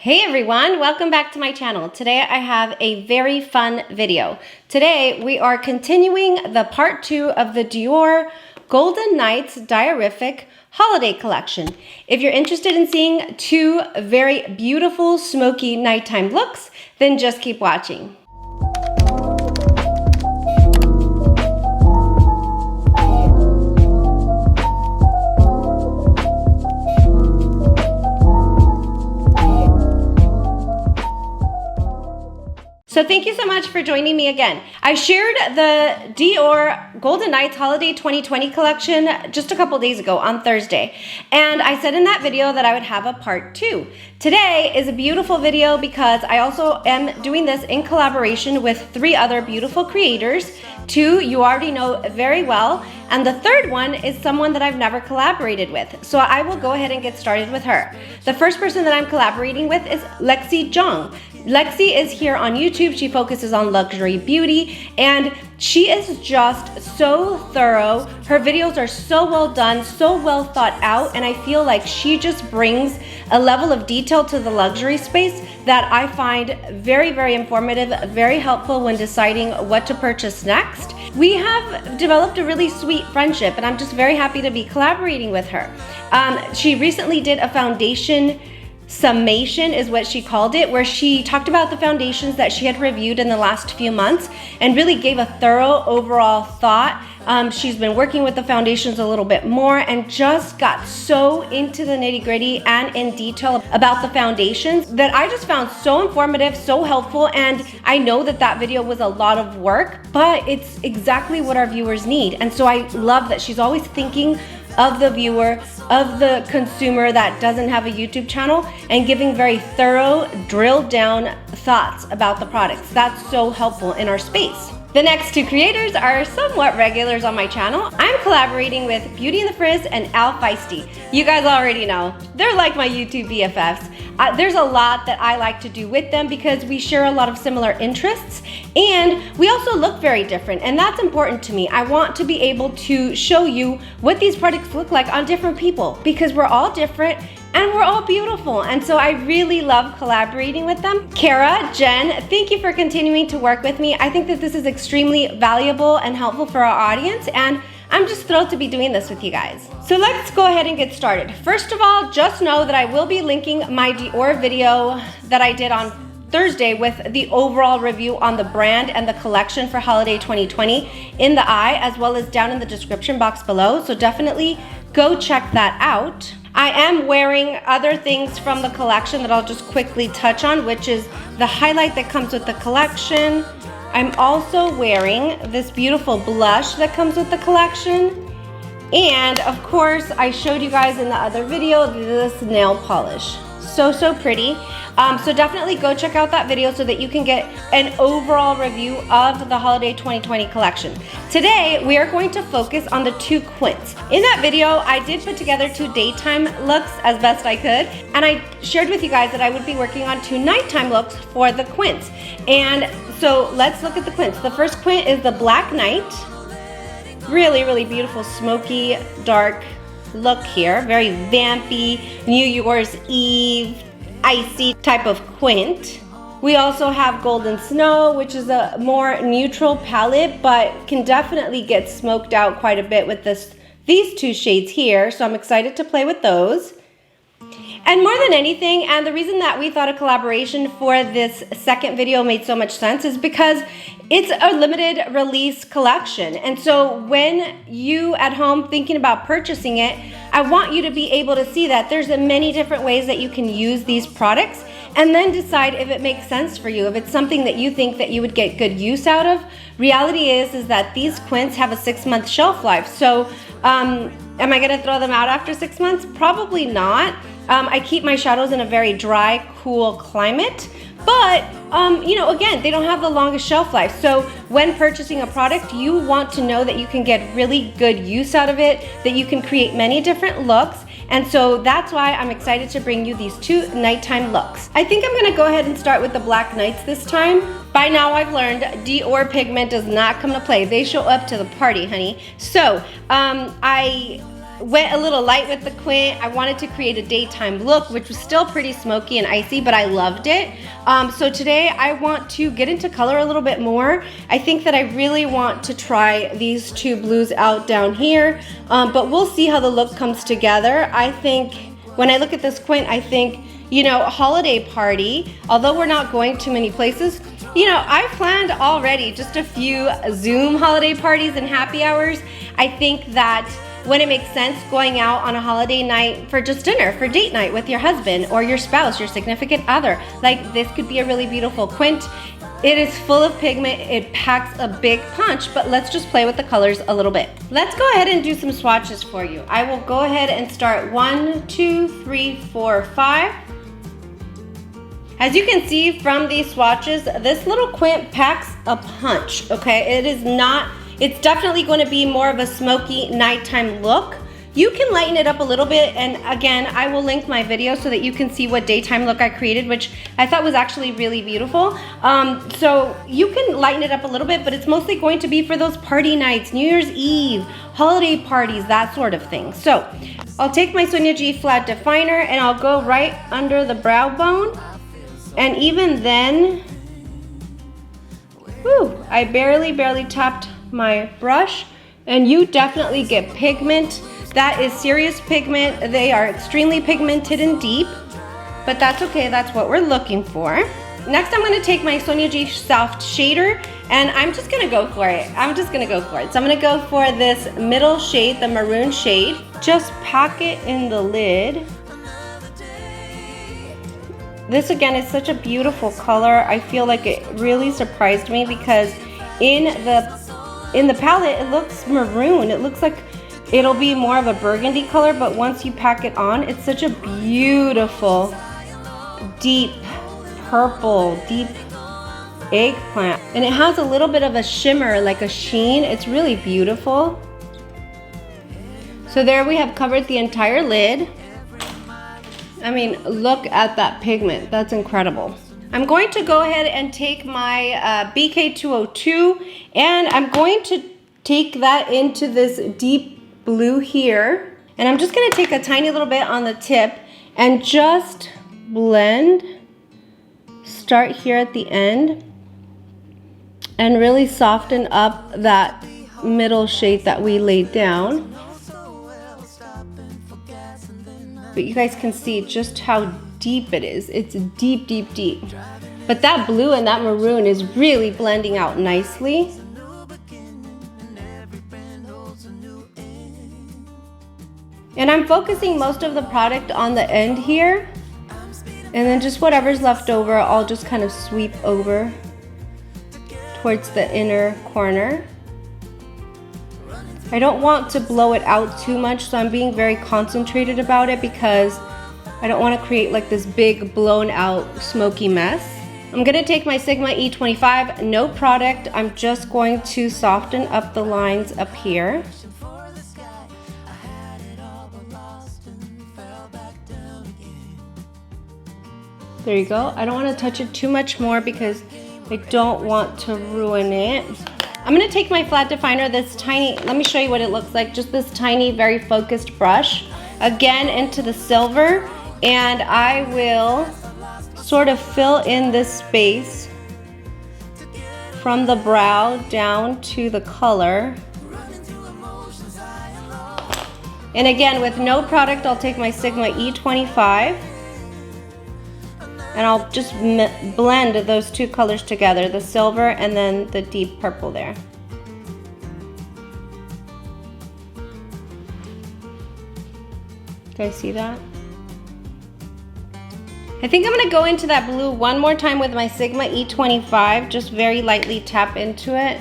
Hey everyone, welcome back to my channel. Today I have a very fun video. Today we are continuing the part 2 of the Dior Golden Nights Diorific Holiday Collection. If you're interested in seeing two very beautiful smoky nighttime looks, then just keep watching. So thank you so much for joining me again. I shared the Dior Golden Nights Holiday 2020 collection just a couple days ago on Thursday. And I said in that video that I would have a part 2. Today is a beautiful video because I also am doing this in collaboration with 3 other beautiful creators. 2 you already know very well, and the third one is someone that I've never collaborated with. So I will go ahead and get started with her. The first person that I'm collaborating with is Lexi Zhang. Lexi is here on YouTube. She focuses on luxury beauty and she is just so thorough. Her videos are so well done, so well thought out, and I feel like she just brings a level of detail to the luxury space that I find very, very informative, very helpful when deciding what to purchase next. We have developed a really sweet friendship and I'm just very happy to be collaborating with her. She recently did a foundation summation is what she called it, where she talked about the foundations that she had reviewed in the last few months and really gave a thorough overall thought. She's been working with the foundations a little bit more and just got so into the nitty-gritty and in detail about the foundations that I just found so informative, so helpful, and I know that that video was a lot of work, but it's exactly what our viewers need. And so I love that she's always thinking of the viewer, of the consumer that doesn't have a YouTube channel, and giving very thorough, drilled down thoughts about the products. That's so helpful in our space. The next 2 creators are somewhat regulars on my channel. I'm collaborating with Beauty and the Frizz and Al Feisty. You guys already know, they're like my YouTube BFFs. There's a lot that I like to do with them because we share a lot of similar interests and we also look very different, and that's important to me. I want to be able to show you what these products look like on different people because we're all different and we're all beautiful, and so I really love collaborating with them. Kara, Jen, thank you for continuing to work with me. I think that this is extremely valuable and helpful for our audience, and I'm just thrilled to be doing this with you guys. So let's go ahead and get started. First of all, just know that I will be linking my Dior video that I did on Thursday with the overall review on the brand and the collection for Holiday 2020 in the eye, as well as down in the description box below. So definitely go check that out. I am wearing other things from the collection that I'll just quickly touch on, which is the highlight that comes with the collection. I'm also wearing this beautiful blush that comes with the collection. And of course, I showed you guys in the other video this nail polish. So pretty. So definitely go check out that video so that you can get an overall review of the Holiday 2020 collection. Today, we are going to focus on the 2 quints. In that video, I did put together 2 daytime looks as best I could, and I shared with you guys that I would be working on 2 nighttime looks for the quints. And so let's look at the quints. The first quint is the Black Night. Really, really beautiful, smoky, dark look here. Very vampy, New Year's Eve, icy type of quint. We also have Golden Snow, which is a more neutral palette, but can definitely get smoked out quite a bit with these 2 shades here. So I'm excited to play with those. And more than anything, and the reason that we thought a collaboration for this second video made so much sense is because it's a limited release collection. And so when you at home thinking about purchasing it, I want you to be able to see that there's many different ways that you can use these products and then decide if it makes sense for you, if it's something that you think that you would get good use out of. Reality is that these quints have a 6-month shelf life. So am I gonna throw them out after 6 months? Probably not. I keep my shadows in a very dry, cool climate, but you know, again, they don't have the longest shelf life. So when purchasing a product, you want to know that you can get really good use out of it, that you can create many different looks. And so that's why I'm excited to bring you these 2 nighttime looks. I think I'm gonna go ahead and start with the Black Nights this time. By now I've learned Dior pigment does not come to play. They show up to the party, honey. So I went a little light with the quint. I wanted to create a daytime look, which was still pretty smoky and icy, but I loved it. So today I want to get into color a little bit more. I think that I really want to try these two blues out down here, but we'll see how the look comes together. I think when I look at this quint, I think, you know, a holiday party, although we're not going to many places. You know, I've planned already just a few Zoom holiday parties and happy hours. I think that when it makes sense going out on a holiday night for just dinner, for date night with your husband or your spouse, your significant other, like this could be a really beautiful quint. It is full of pigment, it packs a big punch, but let's just play with the colors a little bit. Let's go ahead and do some swatches for you. I will go ahead and start 1, 2, 3, 4, 5. As you can see from these swatches, this little quint packs a punch, okay? It's definitely going to be more of a smoky nighttime look. You can lighten it up a little bit, and again, I will link my video so that you can see what daytime look I created, which I thought was actually really beautiful. So you can lighten it up a little bit, but it's mostly going to be for those party nights, New Year's Eve, holiday parties, that sort of thing. So I'll take my Sonia G flat definer and I'll go right under the brow bone. And even then, whew, I barely tapped my brush, and you definitely get pigment. That is serious pigment. They are extremely pigmented and deep, but that's okay, that's what we're looking for. Next, I'm gonna take my Sonia G Soft Shader, and I'm just gonna go for it. So I'm gonna go for this middle shade, the maroon shade. Just pack it in the lid. This again is such a beautiful color. I feel like it really surprised me because in the palette it looks maroon. It looks like it'll be more of a burgundy color, but once you pack it on, it's such a beautiful, deep purple, deep eggplant. And it has a little bit of a shimmer, like a sheen. It's really beautiful. So there we have covered the entire lid. I mean, look at that pigment. That's incredible. I'm going to go ahead and take my BK202, and I'm going to take that into this deep blue here. And I'm just gonna take a tiny little bit on the tip and just blend. Start here at the end and really soften up that middle shade that we laid down. But you guys can see just how deep it is. It's deep, deep, deep. But that blue and that maroon is really blending out nicely. And I'm focusing most of the product on the end here. And then just whatever's left over, I'll just kind of sweep over towards the inner corner. I don't want to blow it out too much, so I'm being very concentrated about it because I don't want to create like this big blown out smoky mess. I'm going to take my Sigma E25, no product. I'm just going to soften up the lines up here. There you go. I don't want to touch it too much more because I don't want to ruin it. I'm going to take my flat definer, this tiny, let me show you what it looks like, just this tiny, very focused brush, again into the silver, and I will sort of fill in this space from the brow down to the color. And again, with no product, I'll take my Sigma E25 and I'll just blend those two colors together, the silver and then the deep purple there. Do you guys see that? I think I'm gonna go into that blue one more time with my Sigma E25, just very lightly tap into it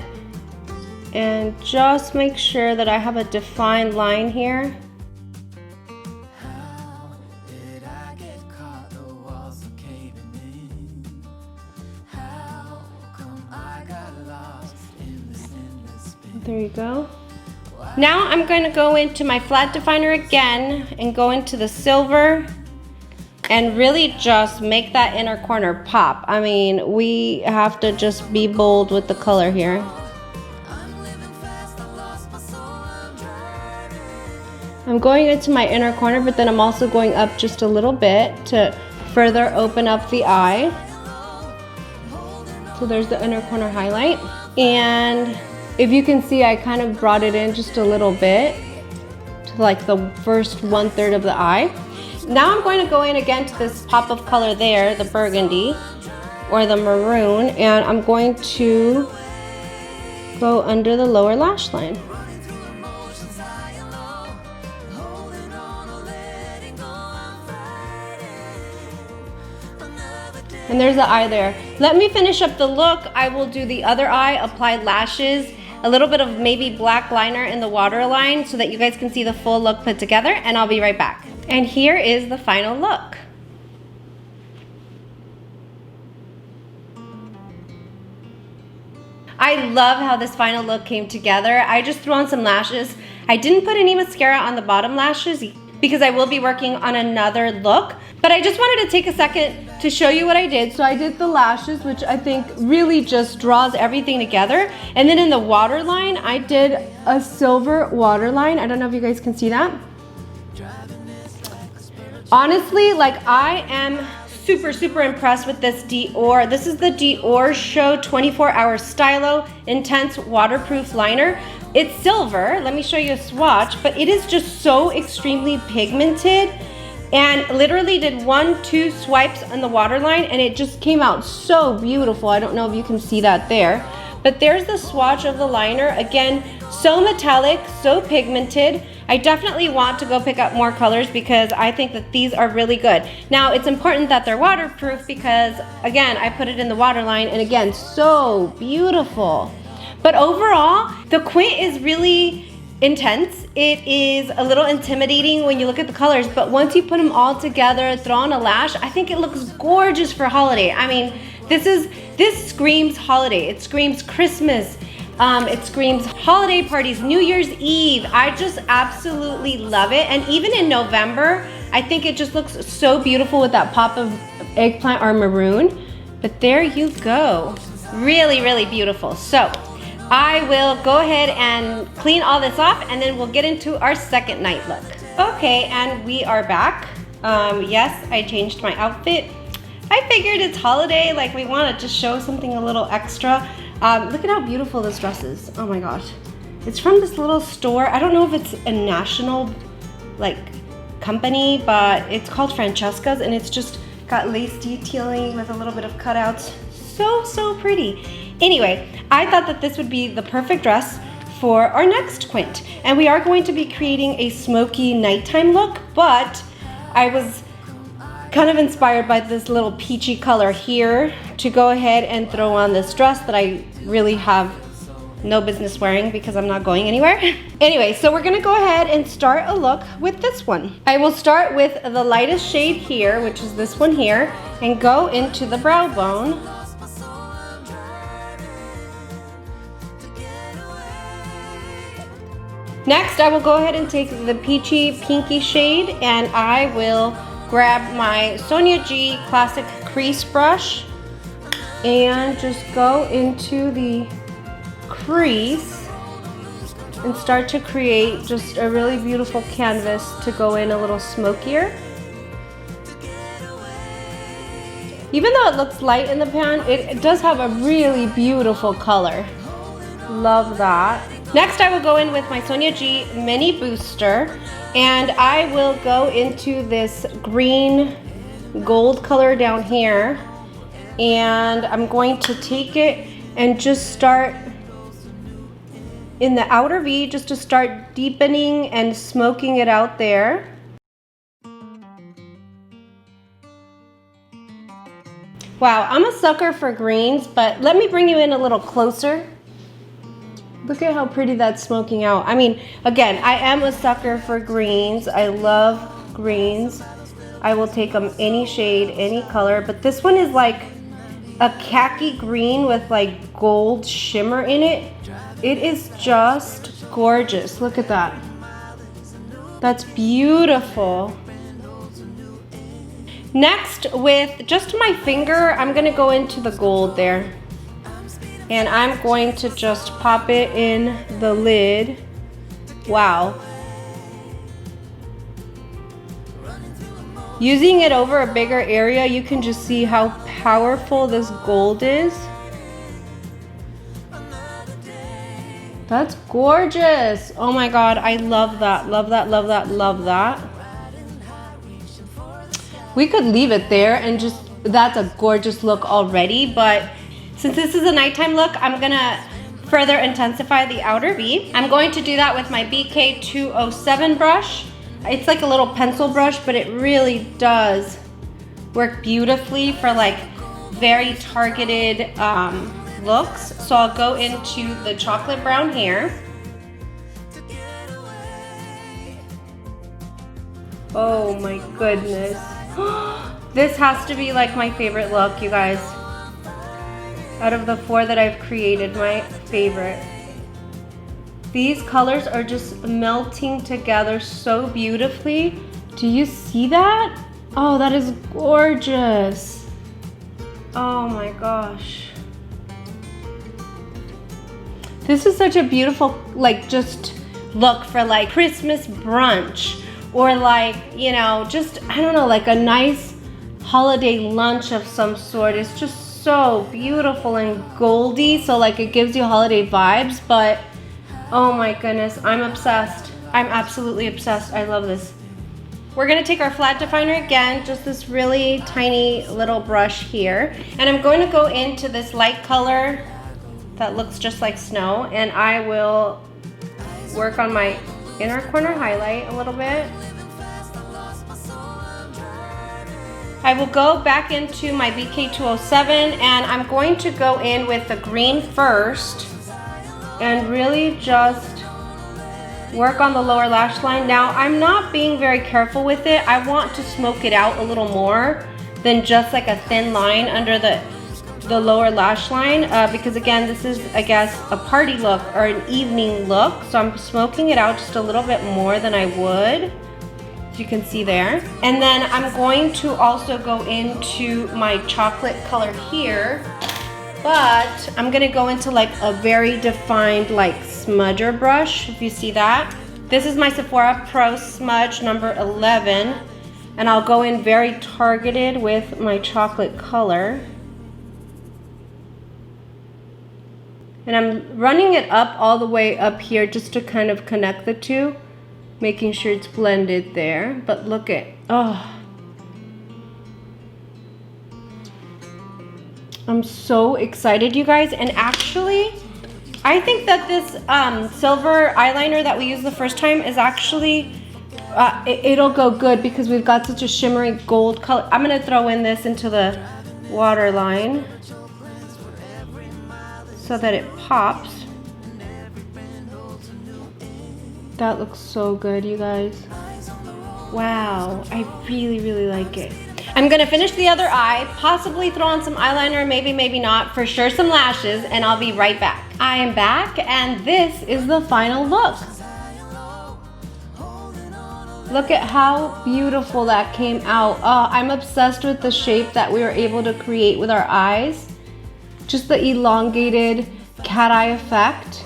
and just make sure that I have a defined line here. There you go. Now I'm going to go into my flat definer again and go into the silver and really just make that inner corner pop. I mean, we have to just be bold with the color here. I'm I'm going into my inner corner, but then I'm also going up just a little bit to further open up the eye. So there's the inner corner highlight. And if you can see, I kind of brought it in just a little bit to like the first 1/3 of the eye. Now I'm going to go in again to this pop of color there, the burgundy or the maroon, and I'm going to go under the lower lash line. And there's the eye there. Let me finish up the look. I will do the other eye, apply lashes, a little bit of maybe black liner in the waterline so that you guys can see the full look put together, and I'll be right back. And here is the final look. I love how this final look came together. I just threw on some lashes. I didn't put any mascara on the bottom lashes because I will be working on another look, but I just wanted to take a second to show you what I did. So I did the lashes, which I think really just draws everything together. And then in the waterline, I did a silver waterline. I don't know if you guys can see that. Honestly, like, I am super impressed with this Dior. This is the Dior Show 24-Hour Stylo Intense Waterproof Liner. It's silver. Let me show you a swatch, but it is just so extremely pigmented, and literally did 1-2 swipes on the waterline and it just came out so beautiful. I don't know if you can see that there, but there's the swatch of the liner. Again, so metallic, so pigmented. I definitely want to go pick up more colors because I think that these are really good. Now, it's important that they're waterproof because, again, I put it in the waterline, and again, so beautiful. But overall, the Quint is really intense. It is a little intimidating when you look at the colors, but once you put them all together, throw on a lash, I think it looks gorgeous for holiday. I mean, this screams holiday. It screams Christmas. It screams holiday parties, New Year's Eve. I just absolutely love it. And even in November, I think it just looks so beautiful with that pop of eggplant or maroon. But there you go. Really beautiful. So I will go ahead and clean all this off, and then we'll get into our second night look. Okay, and we are back. Yes, I changed my outfit. I figured it's holiday, like we want to just show something a little extra. Look at how beautiful this dress is. Oh my gosh. It's from this little store. I don't know if it's a national like company, but it's called Francesca's, and it's just got lace detailing with a little bit of cutouts. So pretty. Anyway, I thought that this would be the perfect dress for our next Quint. And we are going to be creating a smoky nighttime look, but I was kind of inspired by this little peachy color here to go ahead and throw on this dress that I really have no business wearing because I'm not going anywhere. Anyway, so we're gonna go ahead and start a look with this one. I will start with the lightest shade here, which is this one here, and go into the brow bone. Next, I will go ahead and take the peachy pinky shade, and I will grab my Sonia G Classic Crease Brush and just go into the crease and start to create just a really beautiful canvas to go in a little smokier. Even though it looks light in the pan, it does have a really beautiful color. Love that. Next, I will go in with my Sonia G Mini Booster, and I will go into this green gold color down here, and I'm going to take it and just start in the outer V, just to start deepening and smoking it out there. Wow, I'm a sucker for greens, but let me bring you in a little closer. Look at how pretty that's smoking out. I mean, again, I am a sucker for greens. I love greens. I will take them any shade, any color, but this one is like a khaki green with like gold shimmer in it. It is just gorgeous. Look at that. That's beautiful. Next, with just my finger, I'm gonna go into the gold there. And I'm going to just pop it in the lid. Wow. Using it over a bigger area, you can just see how powerful this gold is. That's gorgeous. Oh my God, I love that, love that, love that, love that. We could leave it there and just, that's a gorgeous look already, but since this is a nighttime look, I'm gonna further intensify the outer V. I'm going to do that with my BK207 brush. It's like a little pencil brush, but it really does work beautifully for like very targeted looks. So I'll go into the chocolate brown hair. Oh my goodness. This has to be like my favorite look, you guys. Out of the 4 that I've created, my favorite. These colors are just melting together so beautifully. Do you see that? Oh, that is gorgeous. Oh my gosh. This is such a beautiful, like, just look for like Christmas brunch, or like, you know, just, I don't know, like a nice holiday lunch of some sort. It's just so beautiful and goldy, so like it gives you holiday vibes. But oh my goodness, I'm obsessed. I'm absolutely obsessed. I love this. We're gonna take our flat definer again, just this really tiny little brush here, and I'm going to go into this light color that looks just like snow, and I will work on my inner corner highlight a little bit. I will go back into my BK207, and I'm going to go in with the green first and really just work on the lower lash line. Now, I'm not being very careful with it. I want to smoke it out a little more than just like a thin line under the lower lash line, because again, this is, I guess, a party look or an evening look. So I'm smoking it out just a little bit more than I would. You can see there. And then I'm going to also go into my chocolate color here, but I'm gonna go into like a very defined like smudger brush, if you see that. This is my Sephora Pro Smudge number 11, and I'll go in very targeted with my chocolate color. And I'm running it up all the way up here just to kind of connect the two, making sure it's blended there. But look at, oh, I'm so excited, you guys. And actually, I think that this silver eyeliner that we used the first time is actually, it'll go good because we've got such a shimmery gold color. I'm gonna throw in this into the waterline so that it pops. That looks so good, you guys. Wow, I really, really like it. I'm gonna finish the other eye, possibly throw on some eyeliner, maybe, maybe not, for sure some lashes, and I'll be right back. I am back, and this is the final look. Look at how beautiful that came out. Oh, I'm obsessed with the shape that we were able to create with our eyes. Just the elongated cat eye effect.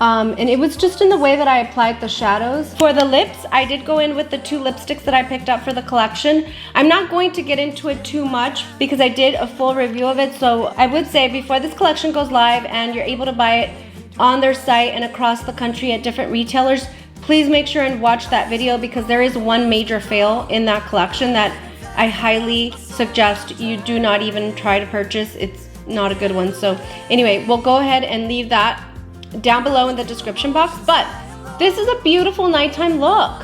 And it was just in the way that I applied the shadows. For the lips, I did go in with the 2 lipsticks that I picked up for the collection. I'm not going to get into it too much because I did a full review of it. So I would say before this collection goes live and you're able to buy it on their site and across the country at different retailers, please make sure and watch that video, because there is one major fail in that collection that I highly suggest you do not even try to purchase. It's not a good one. So anyway, we'll go ahead and leave that down below in the description box. But this is a beautiful nighttime look.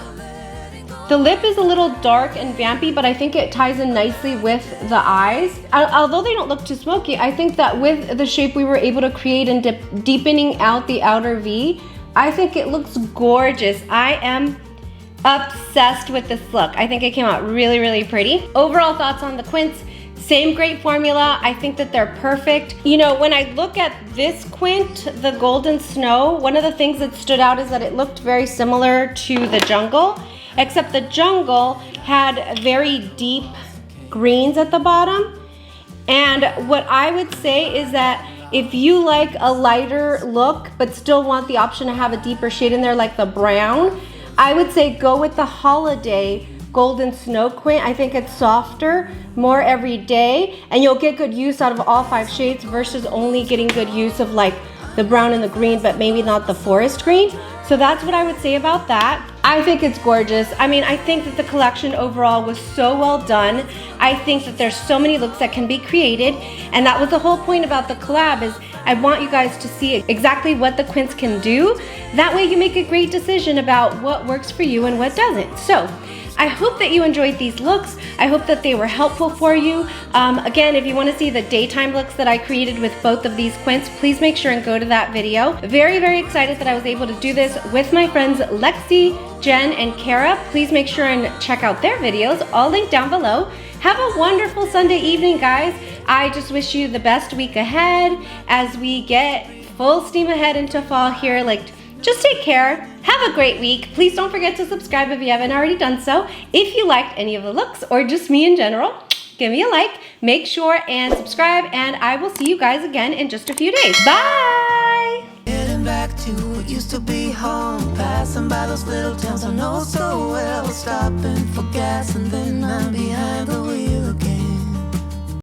The lip is a little dark and vampy, but I think it ties in nicely with the eyes. Although they don't look too smoky, I think that with the shape we were able to create and deepening out the outer V, I think it looks gorgeous. I am obsessed with this look. I think it came out really, really pretty. Overall thoughts on the Quints: same great formula. I think that they're perfect. You know, when I look at this Quint, the Golden Snow, one of the things that stood out is that it looked very similar to the Jungle, except the Jungle had very deep greens at the bottom. And what I would say is that if you like a lighter look but still want the option to have a deeper shade in there like the brown, I would say go with the Holiday Golden Snow Quint. I think it's softer, more everyday, and you'll get good use out of all 5 shades versus only getting good use of like the brown and the green, but maybe not the forest green. So that's what I would say about that. I think it's gorgeous. I mean, I think that the collection overall was so well done. I think that there's so many looks that can be created, and that was the whole point about the collab, is I want you guys to see exactly what the quints can do. That way you make a great decision about what works for you and what doesn't. So I hope that you enjoyed these looks. I hope that they were helpful for you. Again, if you want to see the daytime looks that I created with both of these quints, please make sure and go to that video. Very, very excited that I was able to do this with my friends Lexi, Jen, and Kara. Please make sure and check out their videos, all linked down below. Have a wonderful Sunday evening, guys. I just wish you the best week ahead as we get full steam ahead into fall here. Like, just take care. Have a great week. Please don't forget to subscribe if you haven't already done so. If you liked any of the looks or just me in general, give me a like. Make sure and subscribe, and I will see you guys again in just a few days. Bye! Heading back to what used to be home, passing by those little towns I know so well, stopping for gas and then